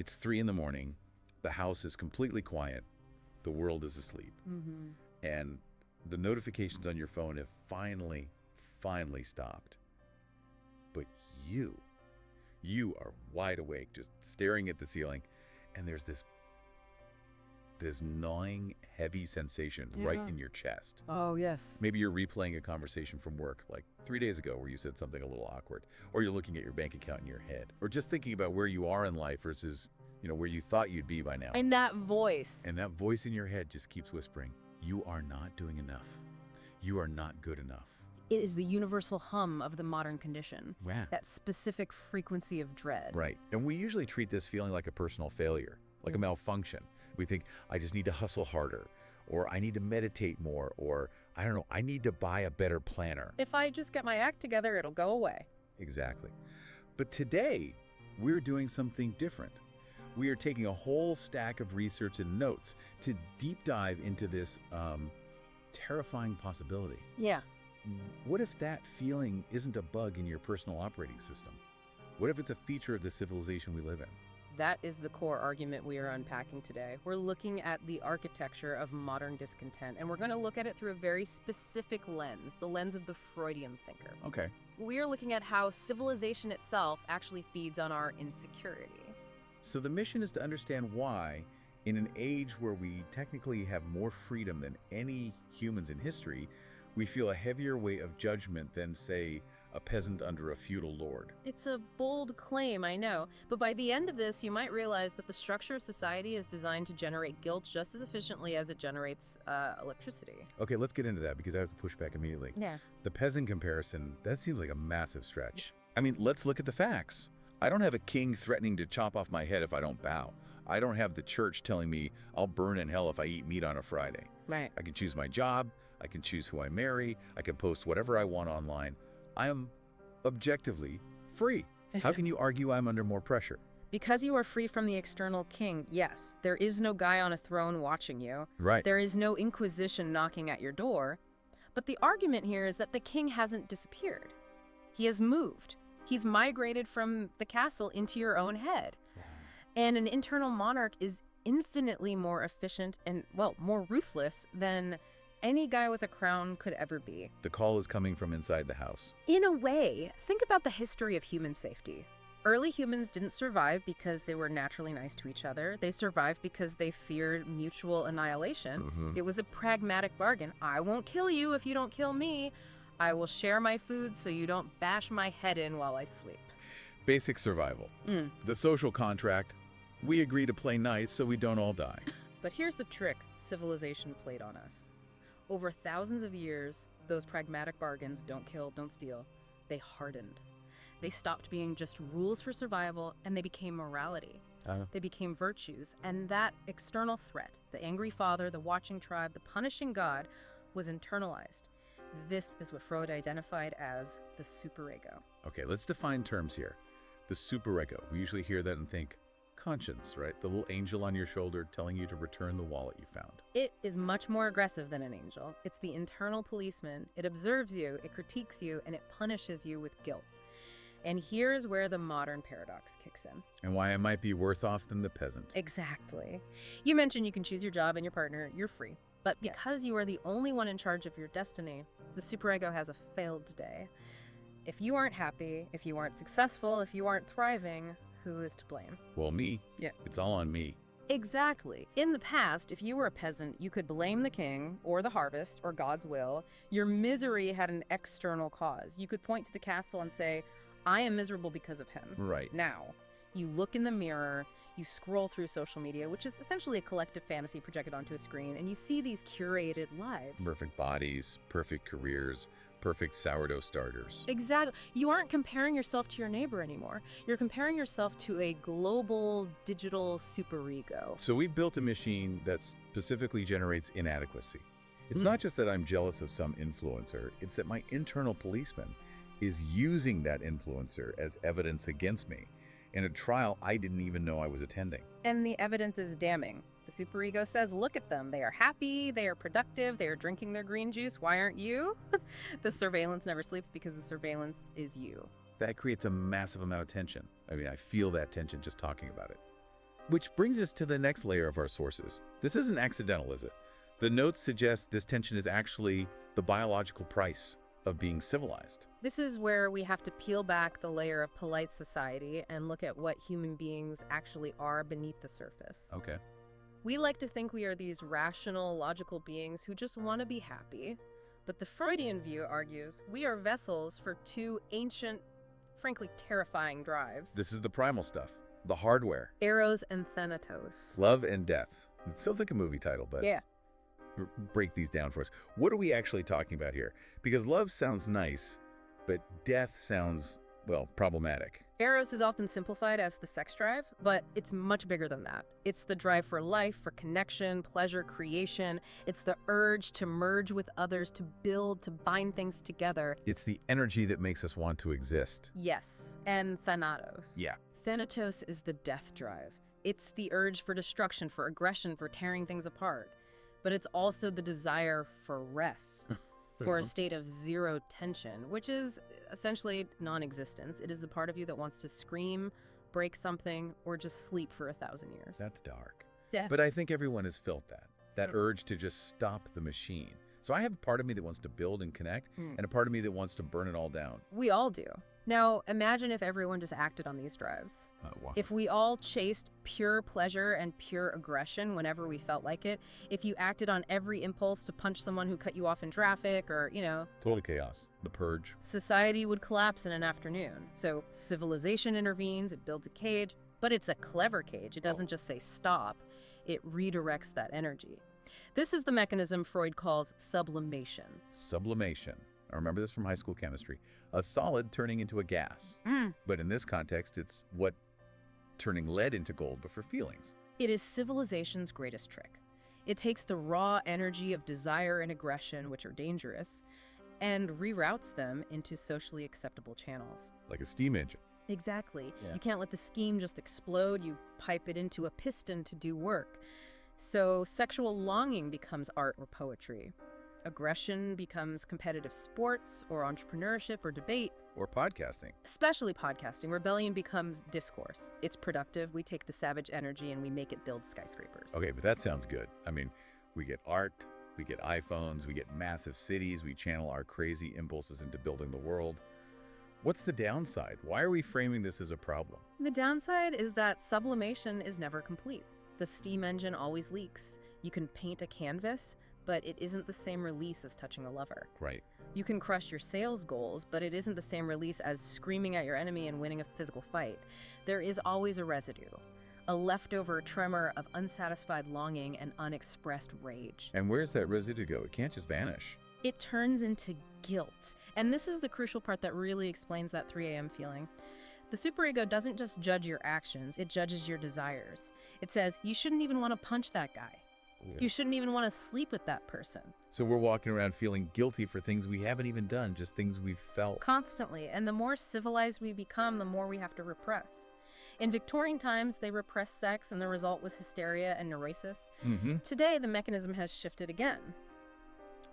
It's 3 in the morning. The house is completely quiet. The world is asleep. And the notifications on your phone have finally stopped. But you are wide awake, just staring at the ceiling. And there's this gnawing, heavy sensation right in your chest. Oh, yes. Maybe you're replaying a conversation from work, like 3 days ago where you said something a little awkward. Or you're looking at your bank account in your head. Or just thinking about where you are in life versus, where you thought you'd be by now. And that voice. And that voice in your head just keeps whispering, you are not doing enough. You are not good enough. It is the universal hum of the modern condition. Yeah. That specific frequency of dread. Right. And we usually treat this feeling like a personal failure, like a malfunction. We think, I just need to hustle harder, or I need to meditate more, or I don't know, I need to buy a better planner. If I just get my act together, it'll go away. Exactly. But today, we're doing something different. We are taking a whole stack of research and notes to deep dive into this terrifying possibility. Yeah. What if that feeling isn't a bug in your personal operating system? What if it's a feature of the civilization we live in? That is the core argument we are unpacking today. We're looking at the architecture of modern discontent, and we're going to look at it through a very specific lens, the lens of the Freudian thinker. Okay. We are looking at how civilization itself actually feeds on our insecurity. So the mission is to understand why, in an age where we technically have more freedom than any humans in history, we feel a heavier weight of judgment than, say, a peasant under a feudal lord. It's a bold claim, I know, but by the end of this, you might realize that the structure of society is designed to generate guilt just as efficiently as it generates electricity. Okay, let's get into that because I have to push back immediately. Yeah. The peasant comparison, that seems like a massive stretch. I mean, let's look at the facts. I don't have a king threatening to chop off my head if I don't bow. I don't have the church telling me I'll burn in hell if I eat meat on a Friday. Right. I can choose my job. I can choose who I marry. I can post whatever I want online. I am objectively free. How can you argue I'm under more pressure? Because you are free from the external king, yes, there is no guy on a throne watching you. Right. There is no inquisition knocking at your door. But the argument here is that the king hasn't disappeared. He has moved. He's migrated from the castle into your own head. And an internal monarch is infinitely more efficient and, well, more ruthless than any guy with a crown could ever be. The call is coming from inside the house. In a way, think about the history of human safety. Early humans didn't survive because they were naturally nice to each other. They survived because they feared mutual annihilation. It was a pragmatic bargain. I won't kill you if you don't kill me. I will share my food so you don't bash my head in while I sleep. Basic survival. The social contract. We agree to play nice so we don't all die. But here's the trick civilization played on us. Over thousands of years, those pragmatic bargains, don't kill, don't steal, they hardened. They stopped being just rules for survival, and they became morality. They became virtues, and that external threat, the angry father, the watching tribe, the punishing God, was internalized. This is what Freud identified as the superego. Okay, let's define terms here. The superego. We usually hear that and think, conscience, right? The little angel on your shoulder telling you to return the wallet you found. It is much more aggressive than an angel. It's the internal policeman. It observes you, it critiques you, and it punishes you with guilt. And here's where the modern paradox kicks in. And why I might be worse off than the peasant. Exactly. You mentioned you can choose your job and your partner. You're free. But because you are the only one in charge of your destiny, the superego has a failed day. If you aren't happy, if you aren't successful, if you aren't thriving, who is to blame? Well, me. Yeah. It's all on me. Exactly. In the past, if you were a peasant, you could blame the king or the harvest or God's will. Your misery had an external cause. You could point to the castle and say, I am miserable because of him. Right. Now, you look in the mirror, you scroll through social media, which is essentially a collective fantasy projected onto a screen, and you see these curated lives. Perfect bodies, perfect careers, perfect sourdough starters. Exactly. You aren't comparing yourself to your neighbor anymore. You're comparing yourself to a global digital superego. So we built a machine that specifically generates inadequacy. It's not just that I'm jealous of some influencer, it's that my internal policeman is using that influencer as evidence against me in a trial I didn't even know I was attending. And the evidence is damning. The superego says, look at them. They are happy, they are productive, they are drinking their green juice. Why aren't you? The surveillance never sleeps because the surveillance is you. That creates a massive amount of tension. I mean, I feel that tension just talking about it. Which brings us to the next layer of our sources. This isn't accidental, is it? The notes suggest this tension is actually the biological price of being civilized. This is where we have to peel back the layer of polite society and look at what human beings actually are beneath the surface. Okay. We like to think we are these rational, logical beings who just want to be happy. But the Freudian view argues we are vessels for two ancient, frankly terrifying drives. This is the primal stuff, the hardware. Eros and Thanatos. Love and death. It sounds like a movie title, but Yeah. break these down for us. What are we actually talking about here? Because love sounds nice, but death sounds, well, problematic. Eros is often simplified as the sex drive, but it's much bigger than that. It's the drive for life, for connection, pleasure, creation. It's the urge to merge with others, to build, to bind things together. It's the energy that makes us want to exist. Yes, and Thanatos. Yeah. Thanatos is the death drive. It's the urge for destruction, for aggression, for tearing things apart. But it's also the desire for rest, for a state of zero tension, which is essentially non-existence. It is the part of you that wants to scream, break something, or just sleep for 1,000 years. That's dark. Yeah. But I think everyone has felt that urge to just stop the machine. So I have a part of me that wants to build and connect, and a part of me that wants to burn it all down. We all do. Now, imagine if everyone just acted on these drives. If we all chased pure pleasure and pure aggression whenever we felt like it, if you acted on every impulse to punch someone who cut you off in traffic or, Total chaos. The purge. society would collapse in an afternoon. So civilization intervenes, it builds a cage, but it's a clever cage. It doesn't just say stop, it redirects that energy. This is the mechanism Freud calls sublimation. Sublimation. I remember this from high school chemistry. A solid turning into a gas. But in this context, it's what turning lead into gold, but for feelings. It is civilization's greatest trick. It takes the raw energy of desire and aggression, which are dangerous, and reroutes them into socially acceptable channels. Like a steam engine. Exactly. Yeah. You can't let the steam just explode. You pipe it into a piston to do work. So sexual longing becomes art or poetry. Aggression becomes competitive sports or entrepreneurship or debate. Or podcasting. Especially podcasting. Rebellion becomes discourse. It's productive. We take the savage energy and we make it build skyscrapers. Okay, but that sounds good. I mean, we get art, we get iPhones, we get massive cities, we channel our crazy impulses into building the world. What's the downside? Why are we framing this as a problem? The downside is that sublimation is never complete. The steam engine always leaks. You can paint a canvas, but it isn't the same release as touching a lover. Right. You can crush your sales goals, but it isn't the same release as screaming at your enemy and winning a physical fight. There is always a residue, a leftover tremor of unsatisfied longing and unexpressed rage. And where's that residue go? It can't just vanish. It turns into guilt. And this is the crucial part that really explains that 3 a.m. feeling. The superego doesn't just judge your actions, it judges your desires. It says, you shouldn't even want to punch that guy. Yeah. You shouldn't even want to sleep with that person. So we're walking around feeling guilty for things we haven't even done, just things we've felt. Constantly. And the more civilized we become, the more we have to repress. In Victorian times, they repressed sex, and the result was hysteria and neurosis. Today, the mechanism has shifted again.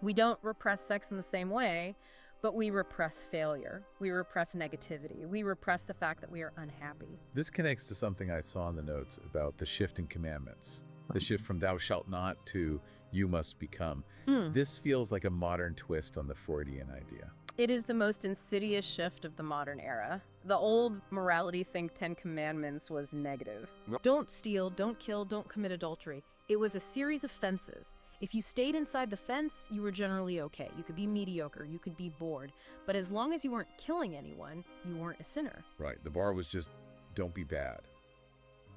We don't repress sex in the same way, but we repress failure. We repress negativity. We repress the fact that we are unhappy. This connects to something I saw in the notes about the shift in commandments. The shift from thou shalt not to you must become. This feels like a modern twist on the Freudian idea. It is the most insidious shift of the modern era. The old morality think 10 Commandments was negative. Don't steal, don't kill, don't commit adultery. It was a series of fences. If you stayed inside the fence, you were generally okay. You could be mediocre, you could be bored. But as long as you weren't killing anyone, you weren't a sinner. Right. The bar was just don't be bad.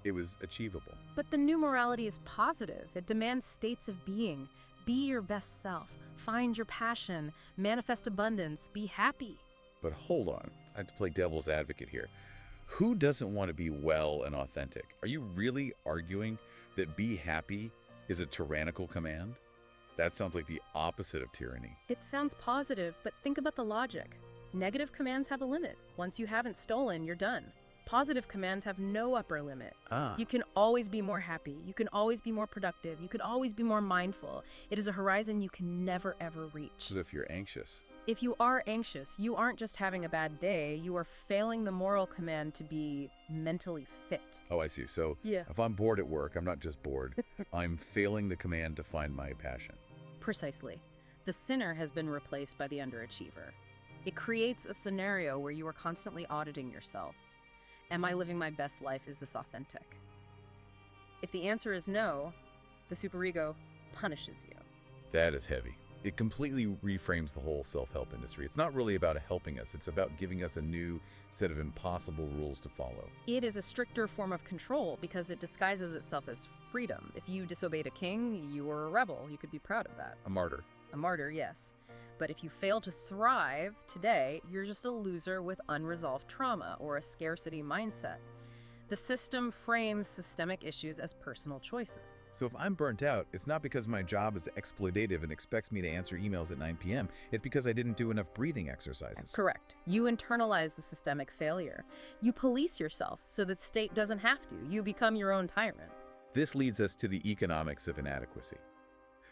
It was achievable. But the new morality is positive. It demands states of being. Be your best self. Find your passion. Manifest abundance. Be happy. But hold on. I have to play devil's advocate here. Who doesn't want to be well and authentic? Are you really arguing that be happy is a tyrannical command? That sounds like the opposite of tyranny. It sounds positive, but think about the logic. Negative commands have a limit. Once you haven't stolen, you're done. Positive commands have no upper limit. You can always be more happy. You can always be more productive. You can always be more mindful. It is a horizon you can never, ever reach. So if you're anxious, If you are anxious, you aren't just having a bad day, you are failing the moral command to be mentally fit. Oh, I see. So Yeah. if I'm bored at work, I'm not just bored. I'm failing the command to find my passion. Precisely. The sinner has been replaced by the underachiever. It creates a scenario where you are constantly auditing yourself. Am I living my best life? Is this authentic? If the answer is no, the superego punishes you. That is heavy. It completely reframes the whole self-help industry. It's not really about helping us. It's about giving us a new set of impossible rules to follow. It is a stricter form of control because it disguises itself as freedom. If you disobeyed a king, you were a rebel. You could be proud of that. A martyr. A martyr, yes. But if you fail to thrive today, you're just a loser with unresolved trauma or a scarcity mindset. The system frames systemic issues as personal choices. So if I'm burnt out, it's not because my job is exploitative and expects me to answer emails at 9 p.m. It's because I didn't do enough breathing exercises. Correct. You internalize the systemic failure. You police yourself so that state doesn't have to. You become your own tyrant. This leads us to the economics of inadequacy.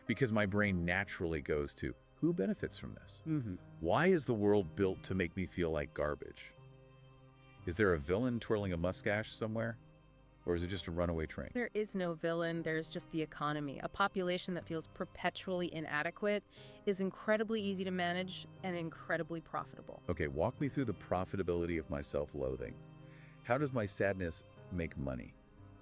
Because my brain naturally goes to, who benefits from this? Why is the world built to make me feel like garbage? Is there a villain twirling a mustache somewhere? Or is it just a runaway train? There is no villain, there's just the economy. A population that feels perpetually inadequate is incredibly easy to manage and incredibly profitable. Okay, walk me through the profitability of my self-loathing. How does my sadness make money?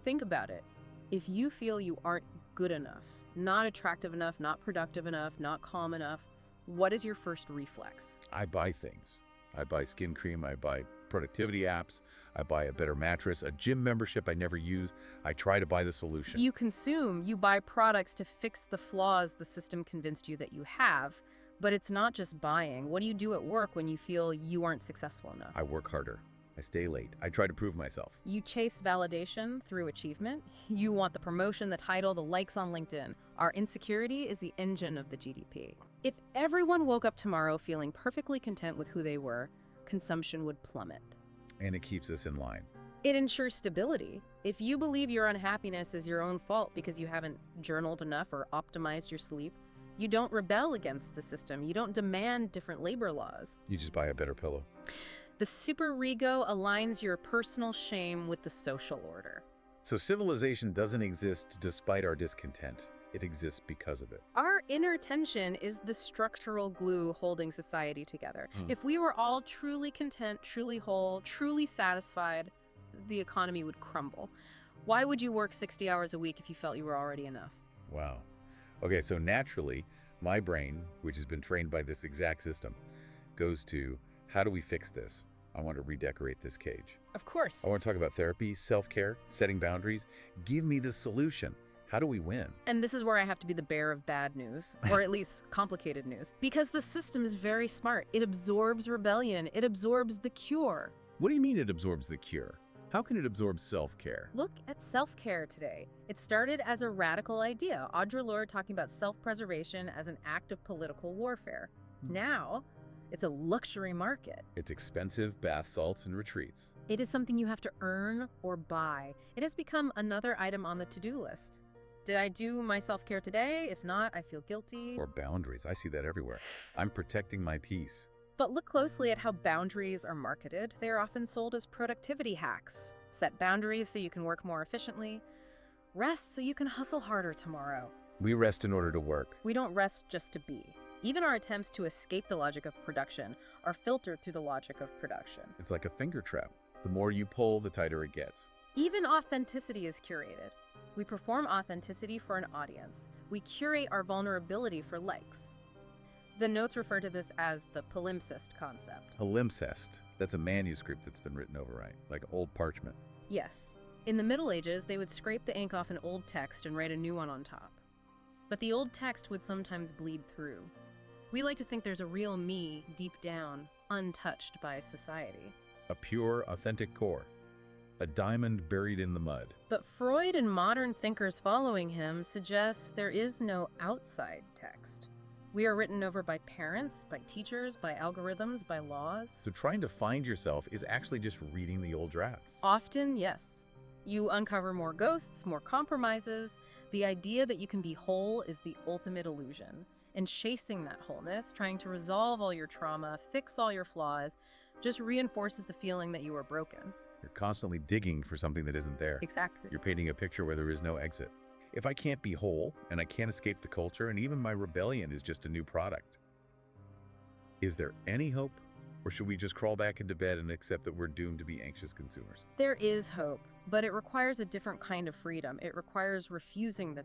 Think about it. If you feel you aren't good enough, not attractive enough, not productive enough, not calm enough, what is your first reflex? I buy things. I buy skin cream, I buy productivity apps, I buy a better mattress, a gym membership I never use. I try to buy the solution. You consume, you buy products to fix the flaws the system convinced you that you have, but it's not just buying. What do you do at work when you feel you aren't successful enough? I work harder. I stay late. I try to prove myself. You chase validation through achievement. You want the promotion, the title, the likes on LinkedIn. Our insecurity is the engine of the GDP. If everyone woke up tomorrow feeling perfectly content with who they were, consumption would plummet. And it keeps us in line. It ensures stability. If you believe your unhappiness is your own fault because you haven't journaled enough or optimized your sleep, you don't rebel against the system. You don't demand different labor laws. You just buy a better pillow. The superego aligns your personal shame with the social order. So civilization doesn't exist despite our discontent. It exists because of it. Our inner tension is the structural glue holding society together. If we were all truly content, truly whole, truly satisfied, the economy would crumble. Why would you work 60 hours a week if you felt you were already enough? Wow. Okay, so naturally, my brain, which has been trained by this exact system, goes to, how do we fix this? I want to redecorate this cage. Of course. I want to talk about therapy, self-care, setting boundaries. Give me the solution. How do we win? And this is where I have to be the bearer of bad news, or at least complicated news. Because the system is very smart. It absorbs rebellion. It absorbs the cure. What do you mean it absorbs the cure? How can it absorb self-care? Look at self-care today. It started as a radical idea. Audre Lorde talking about self-preservation as an act of political warfare. Now, it's a luxury market. It's expensive bath salts and retreats. It is something you have to earn or buy. It has become another item on the to-do list. Did I do my self-care today? If not, I feel guilty. Or boundaries. I see that everywhere. I'm protecting my peace. But look closely at how boundaries are marketed. They are often sold as productivity hacks. Set boundaries so you can work more efficiently. Rest so you can hustle harder tomorrow. We rest in order to work. We don't rest just to be. Even our attempts to escape the logic of production are filtered through the logic of production. It's like a finger trap. The more you pull, the tighter it gets. Even authenticity is curated. We perform authenticity for an audience. We curate our vulnerability for likes. The notes refer to this as the palimpsest concept. Palimpsest. That's a manuscript that's been written overnight, like old parchment. Yes. In the Middle Ages, they would scrape the ink off an old text and write a new one on top. But the old text would sometimes bleed through. We like to think there's a real me deep down, untouched by society. A pure, authentic core. A diamond buried in the mud. But Freud and modern thinkers following him suggest there is no outside text. We are written over by parents, by teachers, by algorithms, by laws. So trying to find yourself is actually just reading the old drafts. Often, yes. You uncover more ghosts, more compromises. The idea that you can be whole is the ultimate illusion. And chasing that wholeness, trying to resolve all your trauma, fix all your flaws, just reinforces the feeling that you are broken. You're constantly digging for something that isn't there. Exactly. You're painting a picture where there is no exit. If I can't be whole, and I can't escape the culture, and even my rebellion is just a new product, is there any hope? Or should we just crawl back into bed and accept that we're doomed to be anxious consumers? There is hope, but it requires a different kind of freedom. It requires refusing the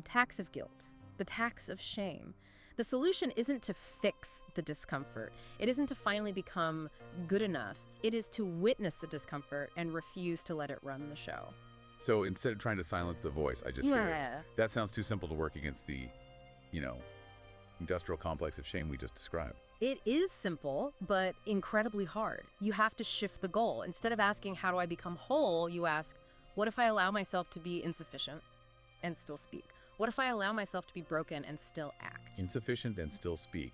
tax of guilt, the tax of shame. The solution isn't to fix the discomfort. It isn't to finally become good enough. It is to witness the discomfort and refuse to let it run the show. So instead of trying to silence the voice, I just hear it. That sounds too simple to work against the, industrial complex of shame we just described. It is simple, but incredibly hard. You have to shift the goal. Instead of asking, how do I become whole, you ask, what if I allow myself to be insufficient and still speak? What if I allow myself to be broken and still act? Insufficient and still speak.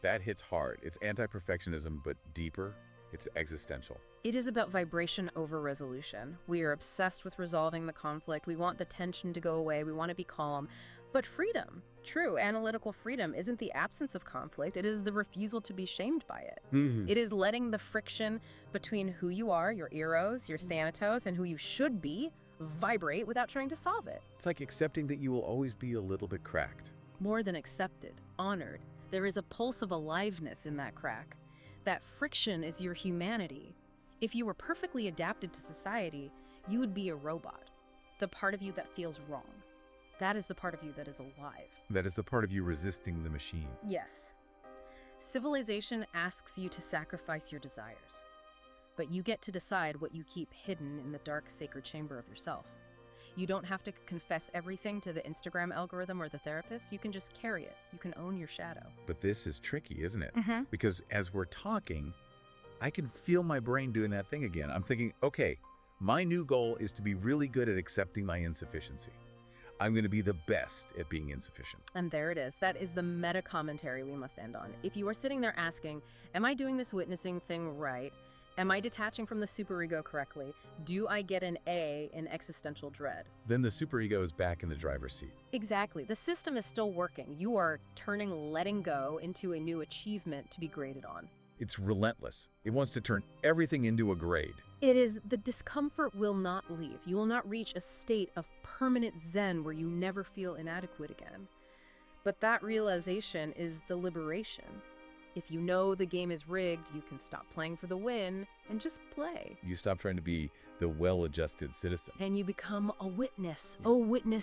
That hits hard. It's anti-perfectionism, but deeper. It's existential. It is about vibration over resolution. We are obsessed with resolving the conflict. We want the tension to go away. We want to be calm. But freedom, true analytical freedom, isn't the absence of conflict. It is the refusal to be shamed by it. It is letting the friction between who you are, your Eros, your Thanatos, and who you should be, vibrate without trying to solve it. It's like accepting that you will always be a little bit cracked. More than accepted, honored. There is a pulse of aliveness in that crack. That friction is your humanity. If you were perfectly adapted to society, you would be a robot. The part of you that feels wrong. That is the part of you that is alive. That is the part of you resisting the machine. Yes. Civilization asks you to sacrifice your desires, but you get to decide what you keep hidden in the dark, sacred chamber of yourself. You don't have to confess everything to the Instagram algorithm or the therapist. You can just carry it. You can own your shadow. But this is tricky, isn't it? Because as we're talking, I can feel my brain doing that thing again. I'm thinking, okay, my new goal is to be really good at accepting my insufficiency. I'm going to be the best at being insufficient. And there it is. That is the meta commentary we must end on. If you are sitting there asking, am I doing this witnessing thing right? Am I detaching from the superego correctly? Do I get an A in existential dread? Then the superego is back in the driver's seat. Exactly. The system is still working. You are turning letting go into a new achievement to be graded on. It's relentless. It wants to turn everything into a grade. It is the discomfort will not leave. You will not reach a state of permanent zen where you never feel inadequate again. But that realization is the liberation. If you know the game is rigged, you can stop playing for the win and just play. You stop trying to be the well-adjusted citizen. And you become a witness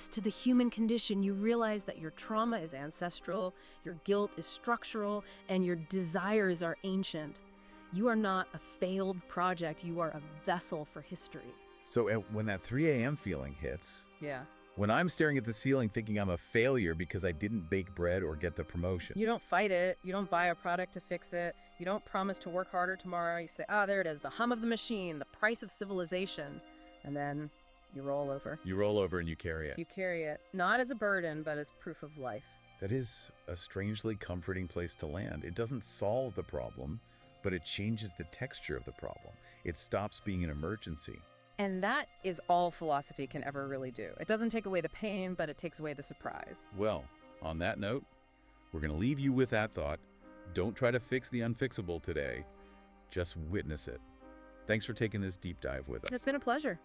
to the human condition. You realize that your trauma is ancestral, your guilt is structural, and your desires are ancient. You are not a failed project. You are a vessel for history. So when that 3 a.m. feeling hits, Yeah. when I'm staring at the ceiling thinking I'm a failure because I didn't bake bread or get the promotion. You don't fight it. You don't buy a product to fix it. You don't promise to work harder tomorrow. You say, there it is, the hum of the machine, the price of civilization. And then you roll over. You roll over and you carry it. You carry it, not as a burden, but as proof of life. That is a strangely comforting place to land. It doesn't solve the problem, but it changes the texture of the problem. It stops being an emergency. And that is all philosophy can ever really do. It doesn't take away the pain, but it takes away the surprise. Well, on that note, we're going to leave you with that thought. Don't try to fix the unfixable today. Just witness it. Thanks for taking this deep dive with us. It's been a pleasure.